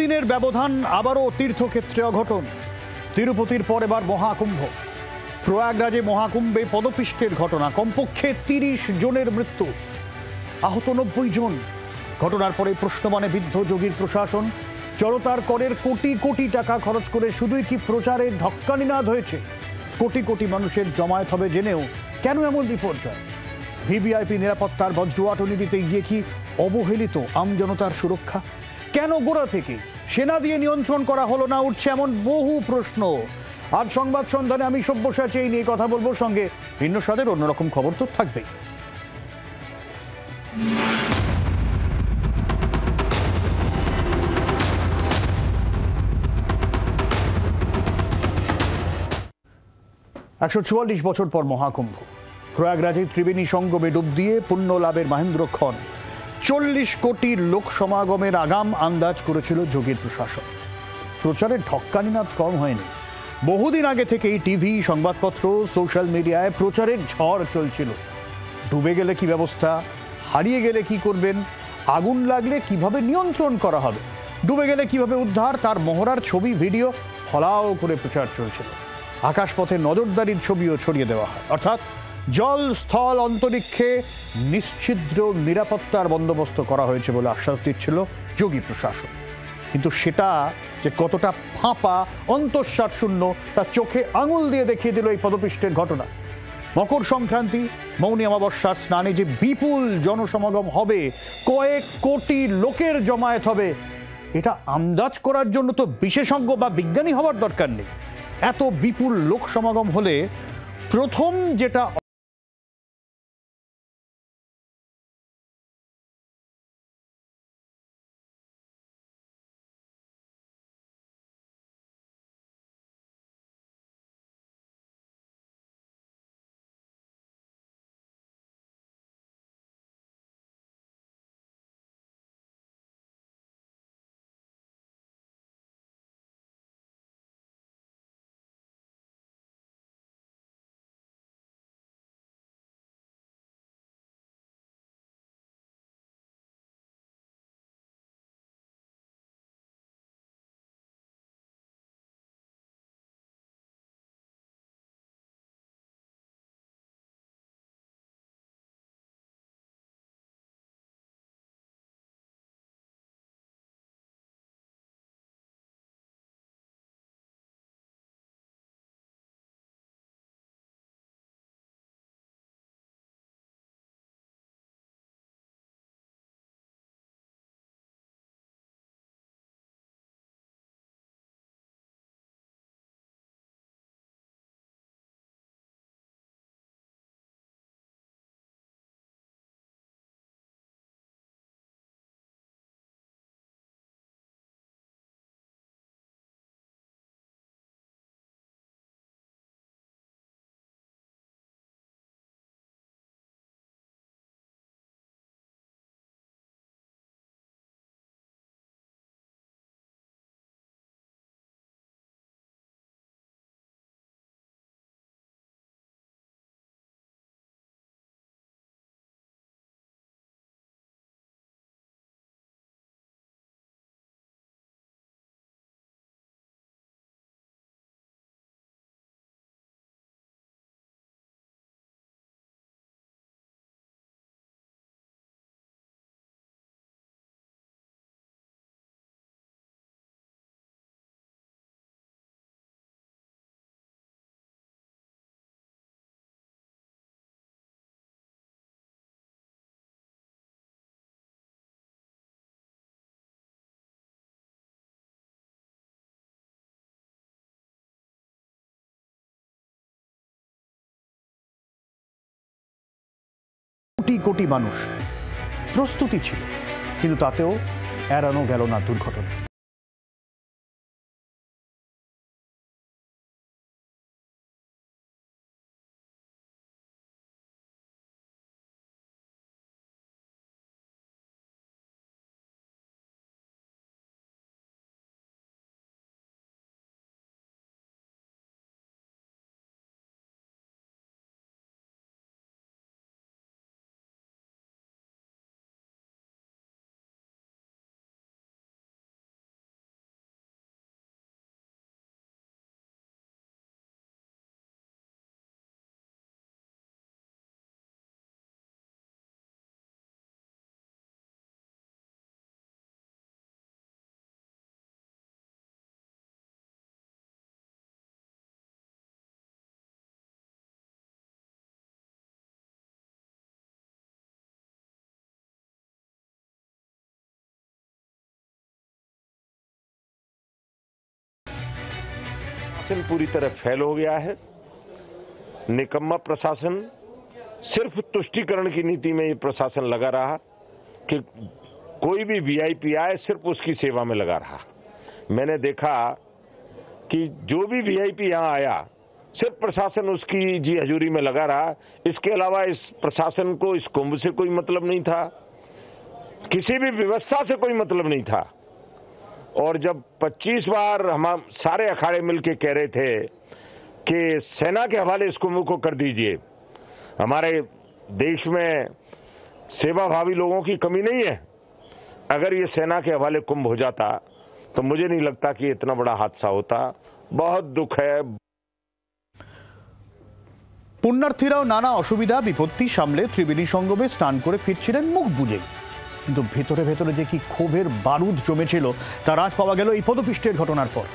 দিনের ব্যবধান আবারও তীর্থক্ষেত্রে অঘটন। তিরুপতির পর এবার মহাকুম্ভ। প্রয়াগরাজে মহাকুম্ভে পদপিষ্টের ঘটনা, কমপক্ষে ৩০ জনের মৃত্যু, আহত ৯০ জন। ঘটনার পরে প্রশ্নবাণে বিদ্ধ যোগীর প্রশাসন। জড়তার করের কোটি কোটি টাকা খরচ করে শুধুই কি প্রচারের ঢক্কানিনাদ হয়েছে? কোটি কোটি মানুষের জমায়েত হবে জেনেও কেন এমন বিপর্যয়? ভিভিআইপি নিরাপত্তার বজ্রওয়াটনি দিতে গিয়ে কি অবহেলিত আমজনতার সুরক্ষা? কেন গোড়া থেকে সেনা দিয়ে নিয়ন্ত্রণ করা হলো না? উঠছে এমন বহু প্রশ্ন। আজ সংবাদ সন্ধানে আমি সব্যসাচী এই নিয়ে কথা বলবো, সঙ্গে ভিন্ন স্বাদের অন্যরকম খবর তো থাকবেই। একশো ১৪৪ বছর পর মহাকুম্ভ। প্রয়াগরাজে ত্রিবেণী সঙ্গমে ডুব দিয়ে পুণ্য লাভের মহেন্দ্রক্ষণ। ৪০ কোটির লোক সমাগমের আগাম আন্দাজ করেছিল যোগীর প্রশাসন। প্রচারের ঢক্কানিনাদ কম হয়নি। বহুদিন আগে থেকেই টিভি, সংবাদপত্র, সোশ্যাল মিডিয়ায় প্রচারের ঝড় চলছিল। ডুবে গেলে কি ব্যবস্থা, হারিয়ে গেলে কি করবেন, আগুন লাগলে কিভাবে নিয়ন্ত্রণ করা হবে, ডুবে গেলে কিভাবে উদ্ধার, তার মহড়ার ছবি, ভিডিও ফলাও করে প্রচার চলছিল। আকাশপথে নজরদারির ছবিও ছড়িয়ে দেওয়া হয়। অর্থাৎ জল, স্থল, অন্তরিক্ষে নিশ্ছিদ্র নিরাপত্তার বন্দোবস্ত করা হয়েছে বলে আশ্বাস দিচ্ছিল যোগী প্রশাসন। কিন্তু সেটা যে কতটা ফাঁপা, অন্তঃসার শূন্য, তা চোখে আঙুল দিয়ে দেখিয়ে দিল এই পদপিষ্টের ঘটনা। মকর সংক্রান্তি, মৌনী অমাবস্যার স্নানে যে বিপুল জনসমাগম হবে, কয়েক কোটি লোকের জমায়েত হবে, এটা আন্দাজ করার জন্য তো বিশেষজ্ঞ বা বিজ্ঞানী হওয়ার দরকার নেই। এত বিপুল লোক সমাগম হলে প্রথম যেটা কোটি কোটি মানুষ, প্রস্তুতি ছিল, কিন্তু তাতেও এড়ানো গেল না দুর্ঘটনা। प्रशासन पूरी तरह फेल हो गया है। निकम्मा प्रशासन, सिर्फ तुष्टीकरण की नीति में ये प्रशासन लगा रहा कि कोई भी वीआईपी आए सिर्फ उसकी सेवा में लगा रहा। मैंने देखा कि जो भी वीआईपी यहाँ आया सिर्फ प्रशासन उसकी जी हजूरी में लगा रहा। इसके अलावा इस प्रशासन को इस कुंभ से कोई मतलब नहीं था, किसी भी व्यवस्था से कोई मतलब नहीं था। और जब 25 बार हम सारे अखाड़े मिलकर कह रहे थे कि सेना के हवाले इस कुंभ को कर दीजिए, हमारे देश में सेवाभावी लोगों की कमी नहीं है, अगर ये सेना के हवाले कुंभ हो जाता तो मुझे नहीं लगता कि इतना बड़ा हादसा होता। बहुत दुख है। পুণ্যার্থীরাও নানা অসুবিধা বিপত্তি সামলে ত্রিবেণী সঙ্গমে স্নান করে ফিরছিলেন মুখ বুজে, কিন্তু ভেতরে ভেতরে যে কি ক্ষোভের বারুদ জমেছিল তার আজ পাওয়া গেল এই পদপিষ্টের ঘটনার পর।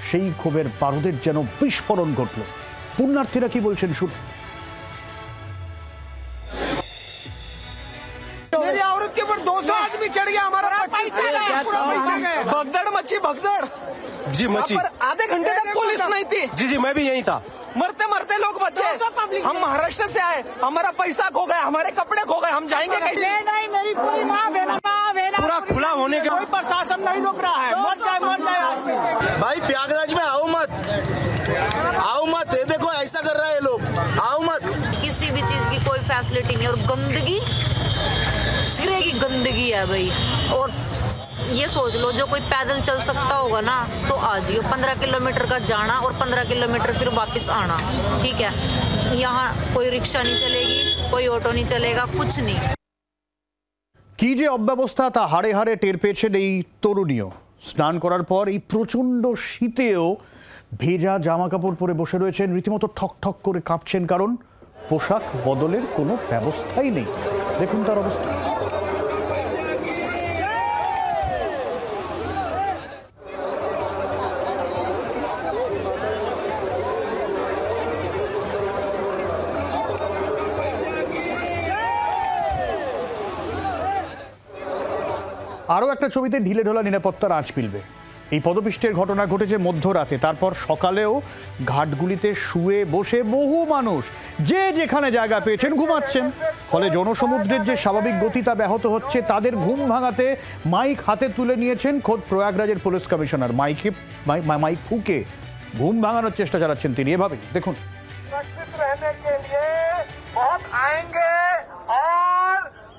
সেই ক্ষোভের বারুদের যেন বিস্ফোরণ ঘটল। পুণ্যার্থীরা কি বলছেন শুনুন। मेरी औरत के ऊपर 200 आदमी चढ़ गया, हमारा भगदड़ मची, भगदड़ जी मची। आधे घंटे तक पुलिस नहीं थी। जी जी मैं भी यहीं था। मरते मरते लोग बचे। हम महाराष्ट्र से आए, हमारा पैसा खो गया, हमारे कपड़े खो गए, हम जाएंगे कैसे? नहीं, मेरी कोई माँ बहना पूरा खुला होने के कोई प्रशासन नहीं रोक रहा है। मर जाए आदमी। भाई प्रयागराज में आओ मत, आओ मत। ये देखो ऐसा कर रहा है लोग, आओ मत। किसी भी चीज की कोई फैसिलिटी नहीं, और गंदगी, सिरे की गंदगी है भाई। और ये सोच लो, जो कोई पैदल चल सकता होगा ना तो आ जाइए। 15 किलोमीटर का जाना और 15 किलोमीटर फिर वापस आना, ठीक है। यहाँ कोई रिक्शा नहीं चलेगी, कोई ऑटो नहीं चलेगा, कुछ नहीं। কি যে অব্যবস্থা তা হাড়ে হাড়ে টের পেয়েছেন এই তরুণীও। স্নান করার পর এই প্রচণ্ড শীতেও ভেজা জামা কাপড় পরে বসে রয়েছেন, রীতিমতো ঠক ঠক করে কাঁপছেন, কারণ পোশাক বদলের কোনো ব্যবস্থাই নেই। দেখুন তার অবস্থা। আরও একটা ছবিতে ঢিলে ঢোলা নিরাপত্তার আঁচ মিলবে। এই পদপিষ্টের ঘটনা ঘটেছে মধ্যরাতে, তারপর সকালেও ঘাটগুলিতে শুয়ে বসে বহু মানুষ যে যেখানে জায়গা পেয়েছেন ঘুমাচ্ছেন। ফলে জনসমুদ্রের যে স্বাভাবিক গতি তা ব্যাহত হচ্ছে। তাদের ঘুম ভাঙাতে মাইক হাতে তুলে নিয়েছেন খোদ প্রয়াগরাজের পুলিশ কমিশনার। মাইক ফুঁকে ঘুম ভাঙানোর চেষ্টা চালাচ্ছেন তিনি। এভাবে দেখুন।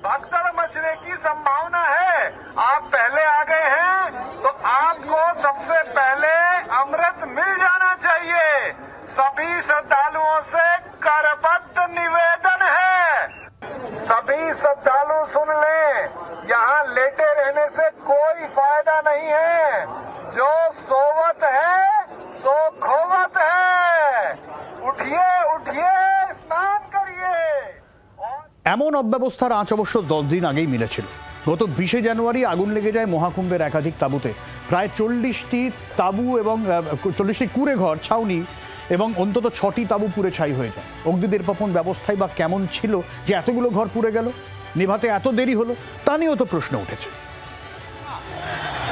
भगदड़ मचने की संभावना है। आप पहले आ गए हैं तो आपको सबसे पहले अमृत मिल जाना चाहिए। सभी श्रद्धालुओं से करबद्ध निवेदन है, सभी श्रद्धालु सुन लें, यहाँ लेटे रहने से कोई फायदा नहीं है। जो सोवत है सो खोवत है। उठिए उठिए, स्नान करिए। এমন অব্যবস্থার আঁচ অবশ্য 10 দিন আগেই মিলেছিল। গত 20শে জানুয়ারি আগুন লেগে যায় মহাকুম্ভের একাধিক তাঁবুতে। প্রায় 40টি তাঁবু এবং 40টি কুঁড়ে ঘর, ছাউনি এবং অন্তত 6টি তাঁবু পুড়ে ছাই হয়ে যায়। অগ্নিনির্বাপন ব্যবস্থাই বা কেমন ছিল যে এতগুলো ঘর পুড়ে গেল, নিভাতে এত দেরি হলো, তা নিয়েও তো প্রশ্ন উঠেছে।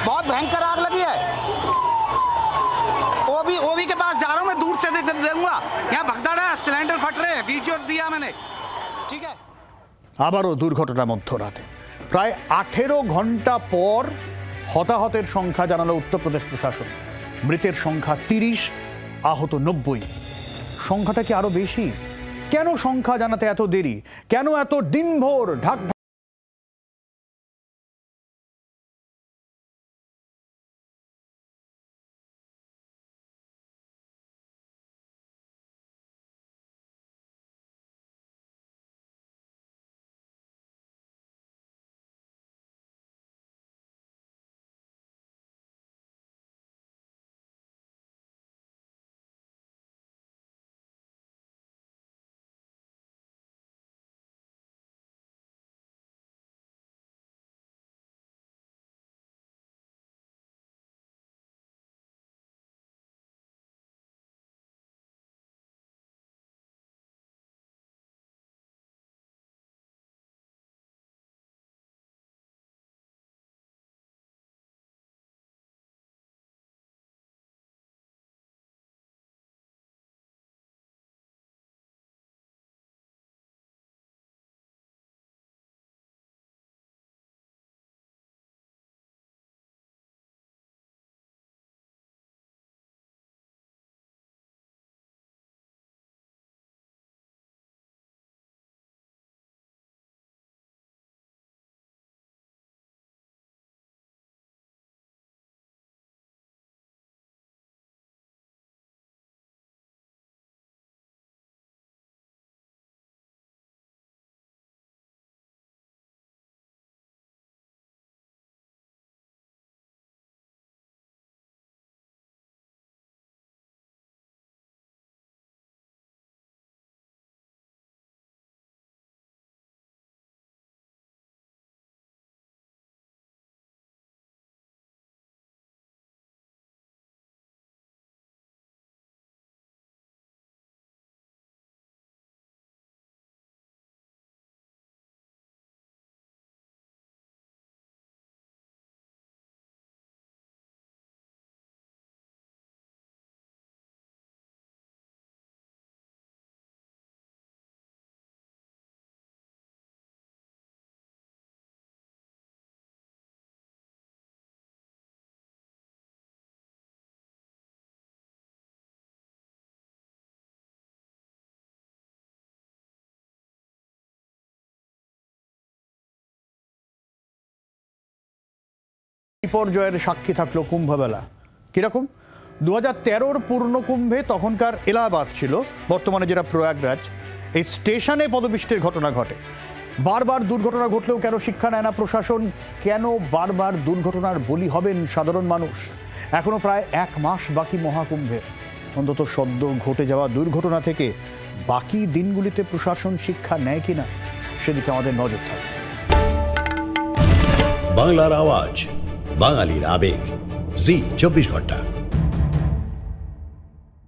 बहुत भयंकर आग लगी है। ओबी के पास जा रहा हूँ मैं, दूर से देखूंगा। यहाँ भगदड़ है, सिलेंडर फट रहे हैं, वीडियो दिया मैंने, ठीक है। আবারও দুর্ঘটনা মধ্যরাতে। প্রায় 18 ঘন্টা পর হতাহতের সংখ্যা জানালো উত্তরপ্রদেশ প্রশাসন। মৃতের সংখ্যা 30, আহত 90। সংখ্যাটা কি আরো বেশি? কেন সংখ্যা জানাতে এত দেরি? কেন এত দিনভর ঢাক বিপর্যয়ের সাক্ষী থাকলো কুম্ভমেলা। কিরকম? 2013 পূর্ণ কুম্ভে তখনকার এলাহাবাদ ছিল, বর্তমানে যেটা প্রয়াগরাজ, এই স্টেশনে পদপিষ্টের ঘটনা ঘটে। বারবার দুর্ঘটনা ঘটলেও কেন শিক্ষা নেয় না প্রশাসন? কেন বারবার দুর্ঘটনার বলি হবেন সাধারণ মানুষ? এখনো প্রায় 1 মাস বাকি মহাকুম্ভের। অন্তত সদ্য ঘটে যাওয়া দুর্ঘটনা থেকে বাকি দিনগুলিতে প্রশাসন শিক্ষা নেয় কিনা সেদিকে আমাদের নজর থাকবে। বাংলার আওয়াজ, বাঙালির আবেগ, জি 24 ঘন্টা।